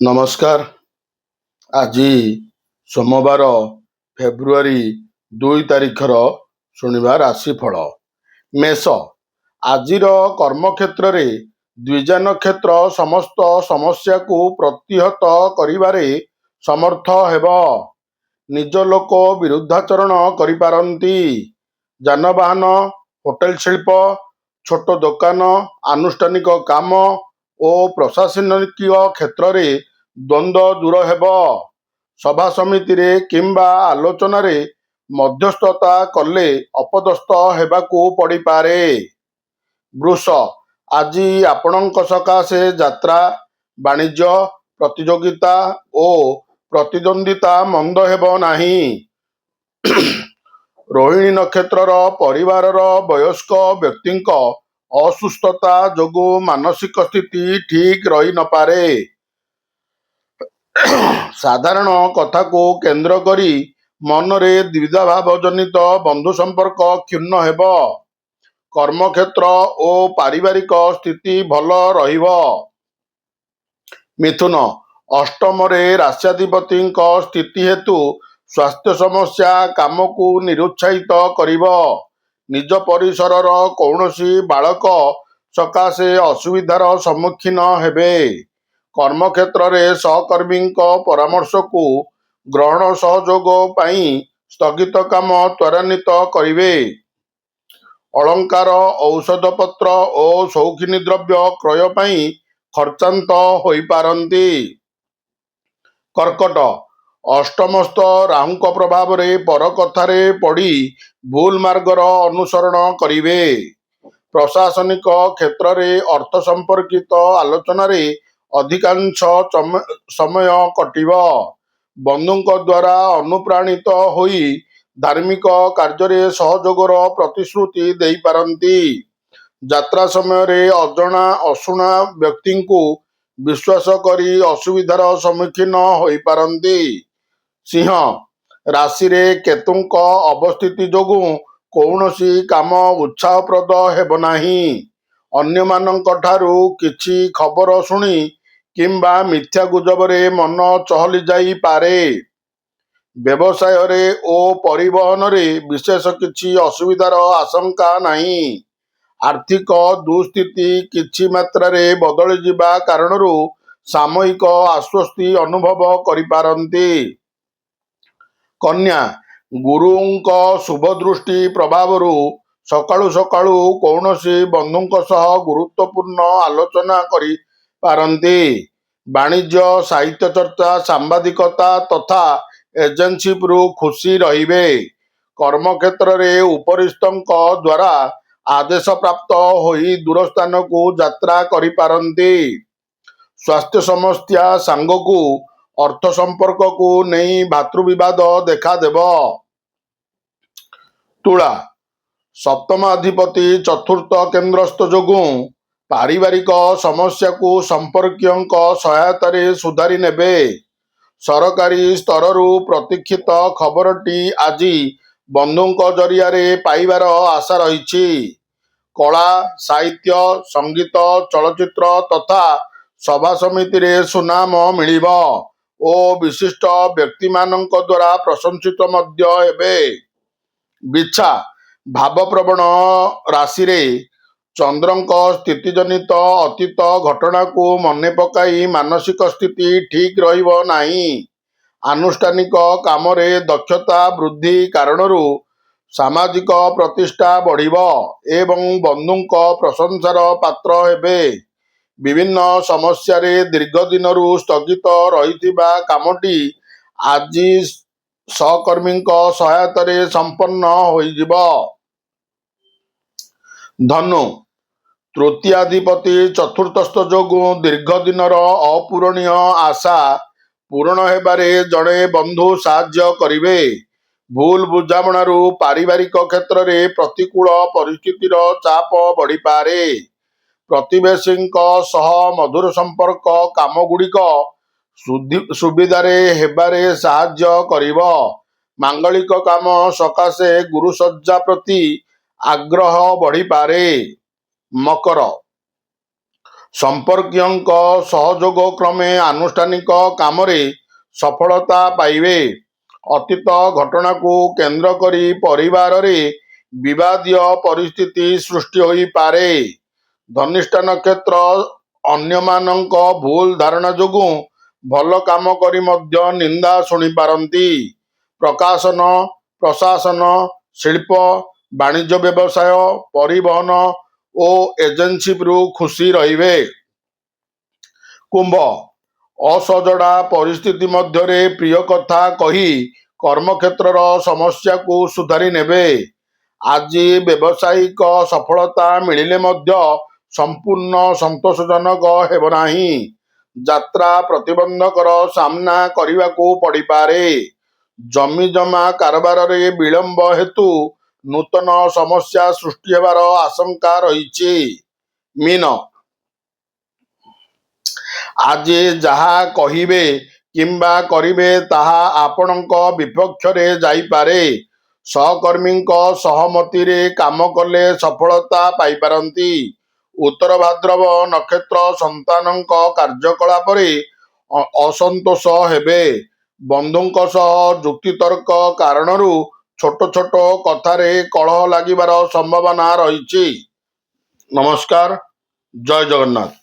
ନମସ୍କାର। ଆଜି ସୋମବାର ଫେବୃଆରୀ 2 ତାରିଖର ଶୁଣିବା ରାଶିଫଳ। ମେଷ। ଆଜିର କର୍ମକ୍ଷେତ୍ରରେ ଦ୍ୱିଜା ନକ୍ଷତ୍ର ସମସ୍ତ ସମସ୍ୟାକୁ ପ୍ରତିହତ କରିବାରେ ସମର୍ଥ ହେବ। ନିଜ ଲୋକ ବିରୁଦ୍ଧାଚରଣ କରିପାରନ୍ତି। ଯାନବାହନ, ହୋଟେଲ ଶିଳ୍ପ, ଛୋଟ ଦୋକାନ, ଆନୁଷ୍ଠାନିକ କାମ ଓ ପ୍ରଶାସନିକ କ୍ଷେତ୍ରରେ ଦ୍ୱନ୍ଦ୍ୱ ଦୂର ହେବ। ସଭା ସମିତିରେ କିମ୍ବା ଆଲୋଚନାରେ ମଧ୍ୟସ୍ଥତା କଲେ ଅପଦସ୍ଥ ହେବାକୁ ପଡ଼ିପାରେ। ବୃଷ। ଆଜି ଆପଣଙ୍କ ସକାଶେ ଯାତ୍ରା, ବାଣିଜ୍ୟ, ପ୍ରତିଯୋଗିତା ଓ ପ୍ରତିଦ୍ୱନ୍ଦ୍ୱିତା ମନ୍ଦ ହେବ ନାହିଁ। ରୋହିଣୀ ନକ୍ଷତ୍ରର ପରିବାରର ବୟସ୍କ ବ୍ୟକ୍ତିଙ୍କ ଅସୁସ୍ଥତା ଯୋଗୁଁ ମାନସିକ ସ୍ଥିତି ଠିକ୍ ରହି ନପାରେ। ସାଧାରଣ କଥାକୁ କେନ୍ଦ୍ର କରି ମନରେ ଦ୍ୱିଧାଭାବ ଜନିତ ବନ୍ଧୁ ସମ୍ପର୍କ କ୍ଷୁଣ୍ଣ ହେବ। କର୍ମକ୍ଷେତ୍ର ଓ ପାରିବାରିକ ସ୍ଥିତି ଭଲ ରହିବ। ମିଥୁନ। ଅଷ୍ଟମରେ ରାଶ୍ୟାଧିପତିଙ୍କ ସ୍ଥିତି ହେତୁ ସ୍ୱାସ୍ଥ୍ୟ ସମସ୍ୟା କାମକୁ ନିରୁତ୍ସାହିତ କରିବ। ନିଜ ପରିସରର କୌଣସି ବାଳକ ସକାଶେ ଅସୁବିଧାର ସମ୍ମୁଖୀନ ହେବେ। କର୍ମକ୍ଷେତ୍ରରେ ସହକର୍ମୀଙ୍କ ପରାମର୍ଶକୁ ଗ୍ରହଣ ସହଯୋଗ ପାଇଁ ସ୍ଥଗିତ କାମ ତ୍ୱରାନ୍ୱିତ କରିବେ। ଅଳଙ୍କାର, ଔଷଧପତ୍ର ଓ ସୌଖିନୀ ଦ୍ରବ୍ୟ କ୍ରୟ ପାଇଁ ଖର୍ଚ୍ଚାନ୍ତ ହୋଇପାରନ୍ତି। କର୍କଟ। ଅଷ୍ଟମସ୍ଥ ରାହୁଙ୍କ ପ୍ରଭାବରେ ପର କଥାରେ ପଡ଼ି ଭୁଲ ମାର୍ଗର ଅନୁସରଣ କରିବେ। ପ୍ରଶାସନିକ କ୍ଷେତ୍ରରେ ଅର୍ଥ ସମ୍ପର୍କିତ ଆଲୋଚନାରେ ଅଧିକାଂଶ ସମୟ କଟିବ। ବନ୍ଧୁଙ୍କ ଦ୍ୱାରା ଅନୁପ୍ରାଣିତ ହୋଇ ଧାର୍ମିକ କାର୍ଯ୍ୟରେ ସହଯୋଗର ପ୍ରତିଶ୍ରୁତି ଦେଇପାରନ୍ତି। ଯାତ୍ରା ସମୟରେ ଅଜଣା ଅଶୁଣା ବ୍ୟକ୍ତିଙ୍କୁ ବିଶ୍ୱାସ କରି ଅସୁବିଧାର ସମ୍ମୁଖୀନ ହୋଇପାରନ୍ତି। ସିଂହ। ରାଶିରେ କେତୁଙ୍କ ଅବସ୍ଥିତି ଯୋଗୁଁ କୌଣସି କାମ ଉତ୍ସାହପ୍ରଦ ହେବ ନାହିଁ। ଅନ୍ୟମାନଙ୍କଠାରୁ କିଛି ଖବର ଶୁଣି କିମ୍ବା ମିଥ୍ୟା ଗୁଜବରେ ମନ ଚହଲି ଯାଇପାରେ। ବ୍ୟବସାୟରେ ଓ ପରିବହନରେ ବିଶେଷ କିଛି ଅସୁବିଧାର ଆଶଙ୍କା ନାହିଁ। ଆର୍ଥିକ ଦୁଃସ୍ଥିତି କିଛି ମାତ୍ରାରେ ବଦଳିଯିବା କାରଣରୁ ସାମୟିକ ଆଶ୍ୱସ୍ତି ଅନୁଭବ କରିପାରନ୍ତି। କନ୍ୟା। ଗୁରୁଙ୍କ ଶୁଭଦୃଷ୍ଟି ପ୍ରଭାବରୁ ସକାଳୁ ସକାଳୁ କୌଣସି ବନ୍ଧୁଙ୍କ ସହ ଗୁରୁତ୍ୱପୂର୍ଣ୍ଣ ଆଲୋଚନା କରିପାରନ୍ତି। ବାଣିଜ୍ୟ, ସାହିତ୍ୟ ଚର୍ଚ୍ଚା, ସାମ୍ବାଦିକତା ତଥା ଏଜେନ୍ସିରୁ ଖୁସି ରହିବେ। କର୍ମକ୍ଷେତ୍ରରେ ଉପରିସ୍ଥଙ୍କ ଦ୍ୱାରା ଆଦେଶପ୍ରାପ୍ତ ହୋଇ ଦୂର ସ୍ଥାନକୁ ଯାତ୍ରା କରିପାରନ୍ତି। ସ୍ୱାସ୍ଥ୍ୟ ସମସ୍ୟା ସାଙ୍ଗକୁ ଅର୍ଥ ସମ୍ପର୍କକୁ ନେଇ ଭାତୃବିବାଦ ଦେଖାଦେବ। ତୁଳା। ସପ୍ତମାଧିପତି ଚତୁର୍ଥ କେନ୍ଦ୍ରସ୍ଥ ଯୋଗୁଁ ପାରିବାରିକ ସମସ୍ୟାକୁ ସମ୍ପର୍କୀୟଙ୍କ ସହାୟତାରେ ସୁଧାରି ନେବେ। ସରକାରୀ ସ୍ତରରୁ ପ୍ରତୀକ୍ଷିତ ଖବରଟି ଆଜି ବନ୍ଧୁଙ୍କ ଜରିଆରେ ପାଇବାର ଆଶା ରହିଛି। କଳା, ସାହିତ୍ୟ, ସଙ୍ଗୀତ, ଚଳଚ୍ଚିତ୍ର ତଥା ସଭା ସମିତିରେ ସୁନାମ ମିଳିବ ଓ ବିଶିଷ୍ଟ ବ୍ୟକ୍ତିମାନଙ୍କ ଦ୍ୱାରା ପ୍ରଶଂସିତ ମଧ୍ୟ ହେବେ। ବିଛା। ଭାବପ୍ରବଣ ରାଶିରେ ଚନ୍ଦ୍ରଙ୍କ ସ୍ଥିତିଜନିତ ଅତୀତ ଘଟଣାକୁ ମନେ ପକାଇ ମାନସିକ ସ୍ଥିତି ଠିକ୍ ରହିବ ନାହିଁ। ଆନୁଷ୍ଠାନିକ କାମରେ ଦକ୍ଷତା ବୃଦ୍ଧି କାରଣରୁ ସାମାଜିକ ପ୍ରତିଷ୍ଠା ବଢ଼ିବ ଏବଂ ବନ୍ଧୁଙ୍କ ପ୍ରଶଂସାର ପାତ୍ର ହେବେ। ବିଭିନ୍ନ ସମସ୍ୟାରେ ଦୀର୍ଘ ଦିନରୁ ସ୍ଥଗିତ ରହିଥିବା କାମଟି ଆଜି ସହକର୍ମୀଙ୍କ ସହାୟତାରେ ସମ୍ପନ୍ନ ହୋଇଯିବ। ଧନୁ। ତୃତୀୟାଧିପତି ଚତୁର୍ଥସ୍ଥ ଯୋଗୁଁ ଦୀର୍ଘ ଦିନର ଅପୂରଣୀୟ ଆଶା ପୂରଣ ହେବାରେ ଜଣେ ବନ୍ଧୁ ସାହାଯ୍ୟ କରିବେ। ଭୁଲ ବୁଝାମଣାରୁ ପାରିବାରିକ କ୍ଷେତ୍ରରେ ପ୍ରତିକୂଳ ପରିସ୍ଥିତିର ଚାପ ବଢ଼ିପାରେ। ପ୍ରତିବେଶୀଙ୍କ ସହ ମଧୁର ସମ୍ପର୍କ କାମଗୁଡ଼ିକ ସୁବିଧାରେ ହେବାରେ ସାହାଯ୍ୟ କରିବ। ମାଙ୍ଗଳିକ କାମ ସକାଶେ ଗୁରୁଶଯ୍ୟା ପ୍ରତି ଆଗ୍ରହ ବଢ଼ିପାରେ। ମକର। ସମ୍ପର୍କୀୟଙ୍କ ସହଯୋଗ କ୍ରମେ ଆନୁଷ୍ଠାନିକ କାମରେ ସଫଳତା ପାଇବେ। ଅତୀତ ଘଟଣାକୁ କେନ୍ଦ୍ର କରି ପରିବାରରେ ବିବାଦୀୟ ପରିସ୍ଥିତି ସୃଷ୍ଟି ହୋଇପାରେ। ଧନିଷ୍ଠା ନକ୍ଷତ୍ର ଅନ୍ୟମାନଙ୍କ ଭୁଲ ଧାରଣା ଯୋଗୁଁ ଭଲ କାମ କରି ମଧ୍ୟ ନିନ୍ଦା ଶୁଣିପାରନ୍ତି। ପ୍ରକାଶନ, ପ୍ରଶାସନ, ଶିଳ୍ପ, ବାଣିଜ୍ୟ ବ୍ୟବସାୟ, ପରିବହନ ଓ ଏଜେନ୍ସିରୁ ଖୁସି ରହିବେ। କୁମ୍ଭ, ଅସଜଡ଼ା ପରିସ୍ଥିତି ମଧ୍ୟରେ ପ୍ରିୟ କଥା କହି କର୍ମକ୍ଷେତ୍ରର ସମସ୍ୟାକୁ ସୁଧାରି ନେବେ। ଆଜି ବ୍ୟବସାୟିକ ସଫଳତା ମିଳିଲେ ମଧ୍ୟ ସମ୍ପୂର୍ଣ୍ଣ ସନ୍ତୋଷଜନକ ହେବ ନାହିଁ। ଯାତ୍ରା ପ୍ରତିବନ୍ଧକର ସାମ୍ନା କରିବାକୁ ପଡ଼ିପାରେ। ଜମିଜମା କାରବାରରେ ବିଳମ୍ବ ହେତୁ ନୂତନ ସମସ୍ୟା ସୃଷ୍ଟି ହେବାର ଆଶଙ୍କା ରହିଛି। ମୀନ, ଆଜି ଯାହା କହିବେ କିମ୍ବା କରିବେ ତାହା ଆପଣଙ୍କ ବିପକ୍ଷରେ ଯାଇପାରେ। ସହକର୍ମୀଙ୍କ ସହମତିରେ କାମ କଲେ ସଫଳତା ପାଇପାରନ୍ତି। ଉତ୍ତର ଭାଦ୍ରବ ନକ୍ଷତ୍ର ସନ୍ତାନଙ୍କ କାର୍ଯ୍ୟକଳାପରେ ଅସନ୍ତୋଷ ହେବେ। ବନ୍ଧୁଙ୍କ ସହ ଯୁକ୍ତିତର୍କ କାରଣରୁ ଛୋଟ ଛୋଟ କଥାରେ କଳହ ଲାଗିବାର ସମ୍ଭାବନା ରହିଛି। ନମସ୍କାର, ଜୟ ଜଗନ୍ନାଥ।